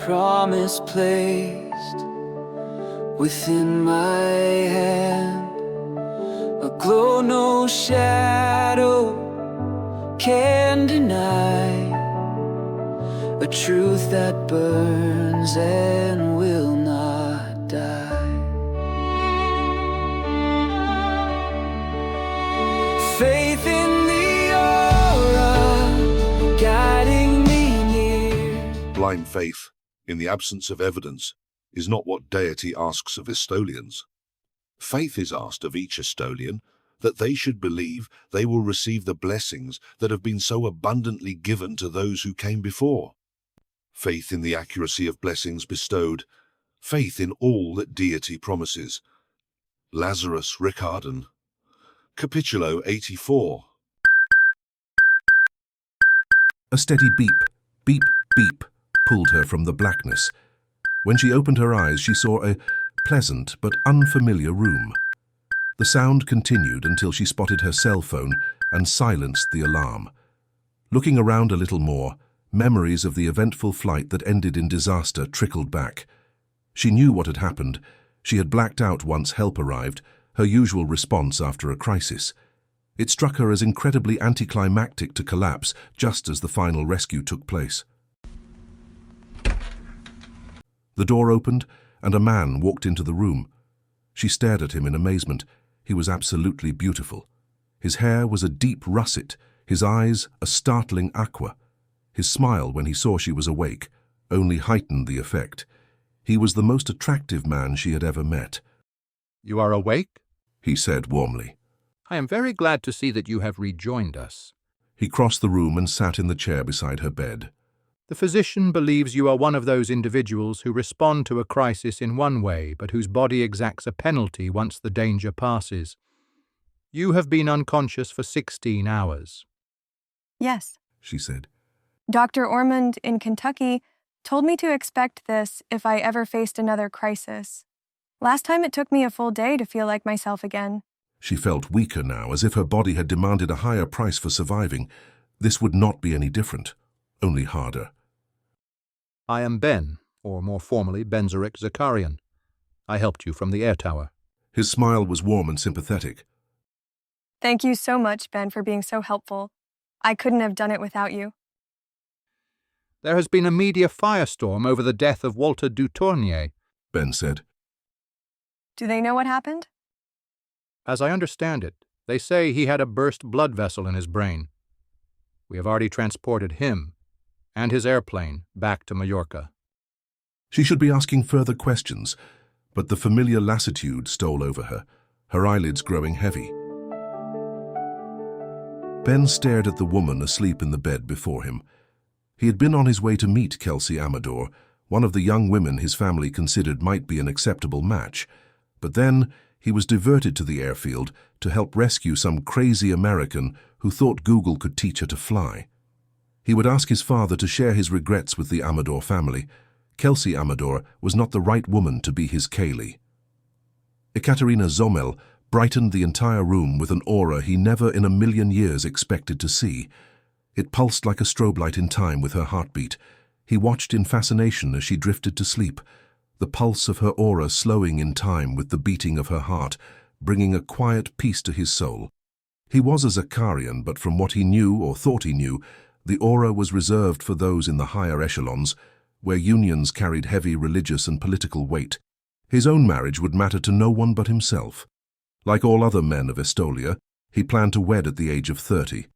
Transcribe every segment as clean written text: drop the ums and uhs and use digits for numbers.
promise placed within my hand, a glow no shadow can deny, a truth that burns and will not die. Faith in the aura, guiding me near. Blind faith, in the absence of evidence, is not what deity asks of Estolians. Faith is asked of each Estolian that they should believe they will receive the blessings that have been so abundantly given to those who came before. Faith in the accuracy of blessings bestowed, faith in all that deity promises. Lazarus Ricarden. Capitulo 84. A steady beep, beep, beep, pulled her from the blackness. When she opened her eyes, she saw a pleasant but unfamiliar room. The sound continued until she spotted her cell phone and silenced the alarm. Looking around a little more, memories of the eventful flight that ended in disaster trickled back. She knew what had happened. She had blacked out once help arrived, her usual response after a crisis. It struck her as incredibly anticlimactic to collapse just as the final rescue took place. The door opened, and a man walked into the room. She stared at him in amazement. He was absolutely beautiful. His hair was a deep russet, his eyes a startling aqua. His smile when he saw she was awake only heightened the effect. He was the most attractive man she had ever met. "You are awake?" he said warmly. "I am very glad to see that you have rejoined us." He crossed the room and sat in the chair beside her bed. "The physician believes you are one of those individuals who respond to a crisis in one way, but whose body exacts a penalty once the danger passes. You have been unconscious for 16 hours. Yes. She said. Dr. Ormond in Kentucky told me to expect this if I ever faced another crisis. Last time it took me a full day to feel like myself again. She felt weaker now, as if her body had demanded a higher price for surviving. This would not be any different, only harder. I am Ben, or more formally Benzerik Zakarian. I helped you from the air tower." His smile was warm and sympathetic. Thank you so much, Ben, for being so helpful. I couldn't have done it without you. "There has been a media firestorm over the death of Walter Dutournier," Ben said. Do they know what happened? "As I understand it, they say he had a burst blood vessel in his brain. We have already transported him and his airplane back to Mallorca." She should be asking further questions, but the familiar lassitude stole over her, her eyelids growing heavy. Ben stared at the woman asleep in the bed before him. He had been on his way to meet Kelsey Amador, one of the young women his family considered might be an acceptable match. But then he was diverted to the airfield to help rescue some crazy American who thought Google could teach her to fly. He would ask his father to share his regrets with the Amador family. Kelsey Amador was not the right woman to be his Cailey. Ekaterina Zomel brightened the entire room with an aura he never in a million years expected to see. It pulsed like a strobe light in time with her heartbeat. He watched in fascination as she drifted to sleep, the pulse of her aura slowing in time with the beating of her heart, bringing a quiet peace to his soul. He was a Zakarian, but from what he knew or thought he knew, the aura was reserved for those in the higher echelons, where unions carried heavy religious and political weight. His own marriage would matter to no one but himself. Like all other men of Estolia, he planned to wed at the age of 30.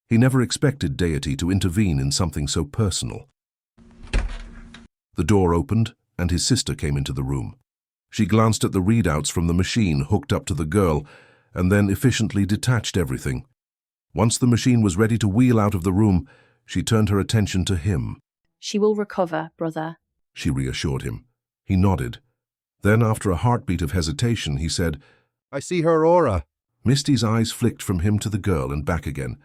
He never expected deity to intervene in something so personal. The door opened, and his sister came into the room. She glanced at the readouts from the machine hooked up to the girl, and then efficiently detached everything. Once the machine was ready to wheel out of the room, she turned her attention to him. "She will recover, brother," she reassured him. He nodded. Then, after a heartbeat of hesitation, he said, "I see her aura." Misty's eyes flicked from him to the girl and back again.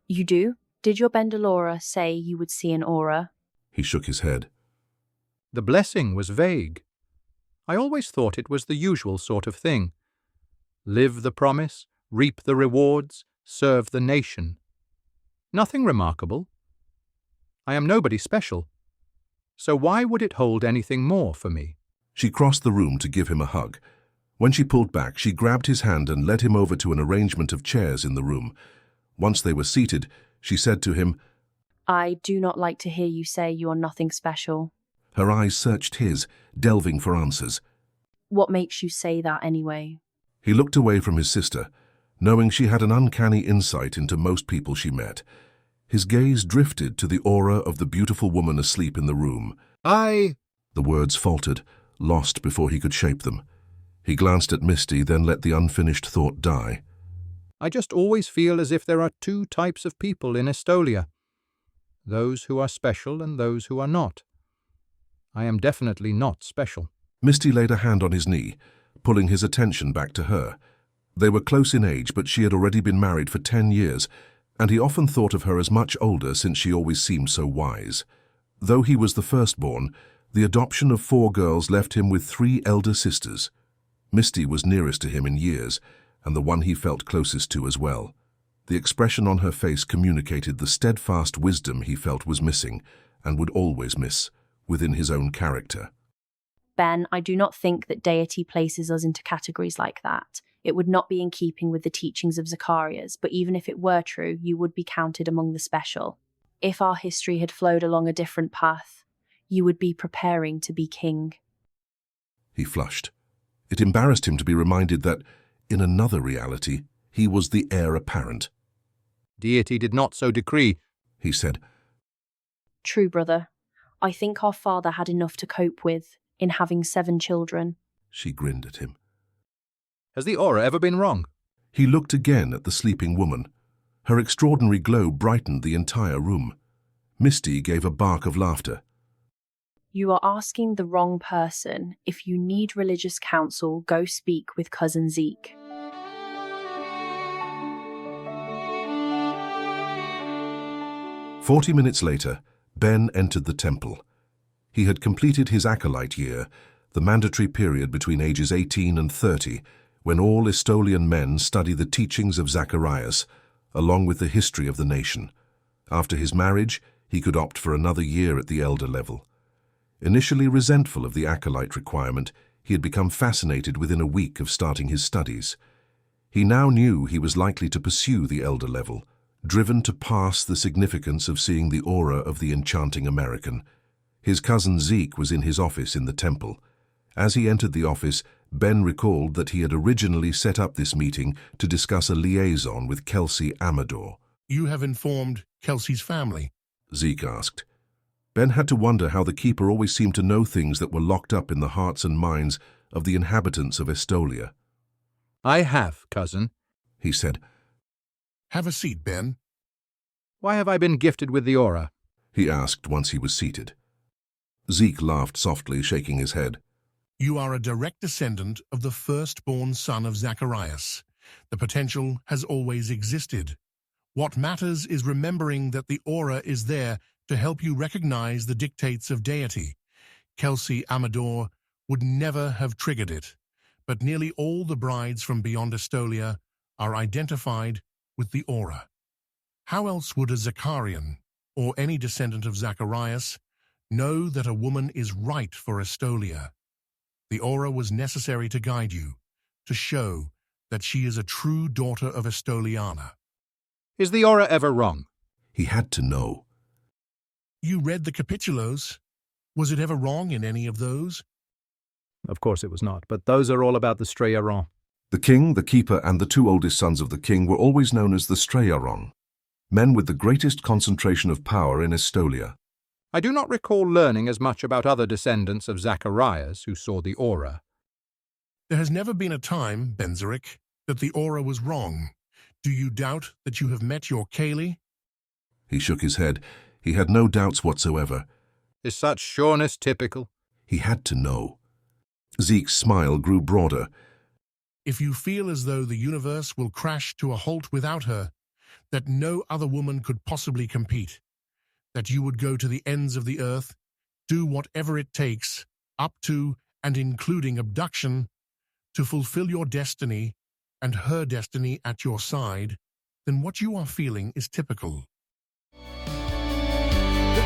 "You do? Did your Bendelora say you would see an aura?" He shook his head. "The blessing was vague. I always thought it was the usual sort of thing. Live the promise, reap the rewards, serve the nation. Nothing remarkable. I am nobody special. So why would it hold anything more for me? She crossed the room to give him a hug. When she pulled back, she grabbed his hand and led him over to an arrangement of chairs in the room. Once they were seated, she said to him, I do not like to hear you say you are nothing special. Her eyes searched his, delving for answers. What makes you say that anyway? He looked away from his sister, knowing she had an uncanny insight into most people she met. His gaze drifted to the aura of the beautiful woman asleep in the room. The words faltered, lost before he could shape them. He glanced at Misty, then let the unfinished thought die. I just always feel as if there are two types of people in Estolia. Those who are special and those who are not. I am definitely not special. Misty laid a hand on his knee, pulling his attention back to her. They were close in age, but she had already been married for 10 years, and he often thought of her as much older since she always seemed so wise. Though he was the firstborn, the adoption of 4 girls left him with 3 elder sisters. Misty was nearest to him in years, and the one he felt closest to as well. The expression on her face communicated the steadfast wisdom he felt was missing, and would always miss, within his own character. Ben, I do not think that deity places us into categories like that. It would not be in keeping with the teachings of Zacharias, but even if it were true, you would be counted among the special. If our history had flowed along a different path, you would be preparing to be king. He flushed. It embarrassed him to be reminded that, in another reality, he was the heir apparent. Deity did not so decree, he said. True, brother. I think our father had enough to cope with in having 7 children. She grinned at him. Has the aura ever been wrong? He looked again at the sleeping woman. Her extraordinary glow brightened the entire room. Misty gave a bark of laughter. You are asking the wrong person. If you need religious counsel, go speak with cousin Zeke. "40 minutes later, Ben entered the temple. He had completed his acolyte year, the mandatory period between ages 18 and 30, when all Estolian men study the teachings of Zacharias, along with the history of the nation. After his marriage, he could opt for another year at the elder level. Initially resentful of the acolyte requirement, he had become fascinated within a week of starting his studies. He now knew he was likely to pursue the elder level, driven to pass the significance of seeing the aura of the enchanting American. His cousin Zeke was in his office in the temple. As he entered the office, Ben recalled that he had originally set up this meeting to discuss a liaison with Kelsey Amador. You have informed Kelsey's family? Zeke asked. Ben had to wonder how the keeper always seemed to know things that were locked up in the hearts and minds of the inhabitants of Estolia. I have, cousin, he said. Have a seat, Ben. Why have I been gifted with the aura? He asked once he was seated. Zeke laughed softly, shaking his head. You are a direct descendant of the firstborn son of Zacharias. The potential has always existed. What matters is remembering that the aura is there to help you recognize the dictates of deity. Kelsey Amador would never have triggered it, but nearly all the brides from beyond Estolia are identified with the aura. How else would a Zacharian, or any descendant of Zacharias, know that a woman is right for Estolia? The aura was necessary to guide you, to show that she is a true daughter of Estoliana. Is the aura ever wrong? He had to know. You read the capitulos. Was it ever wrong in any of those? Of course it was not, but those are all about the Streyaron. The king, the keeper, and the 2 oldest sons of the king were always known as the Streyaron, men with the greatest concentration of power in Estolia. I do not recall learning as much about other descendants of Zacharias who saw the aura. There has never been a time, Benzeric, that the aura was wrong. Do you doubt that you have met your Cailey? He shook his head. He had no doubts whatsoever. Is such sureness typical? He had to know. Zeke's smile grew broader. If you feel as though the universe will crash to a halt without her, that no other woman could possibly compete, that you would go to the ends of the earth, do whatever it takes, up to and including abduction, to fulfill your destiny and her destiny at your side, then what you are feeling is typical. The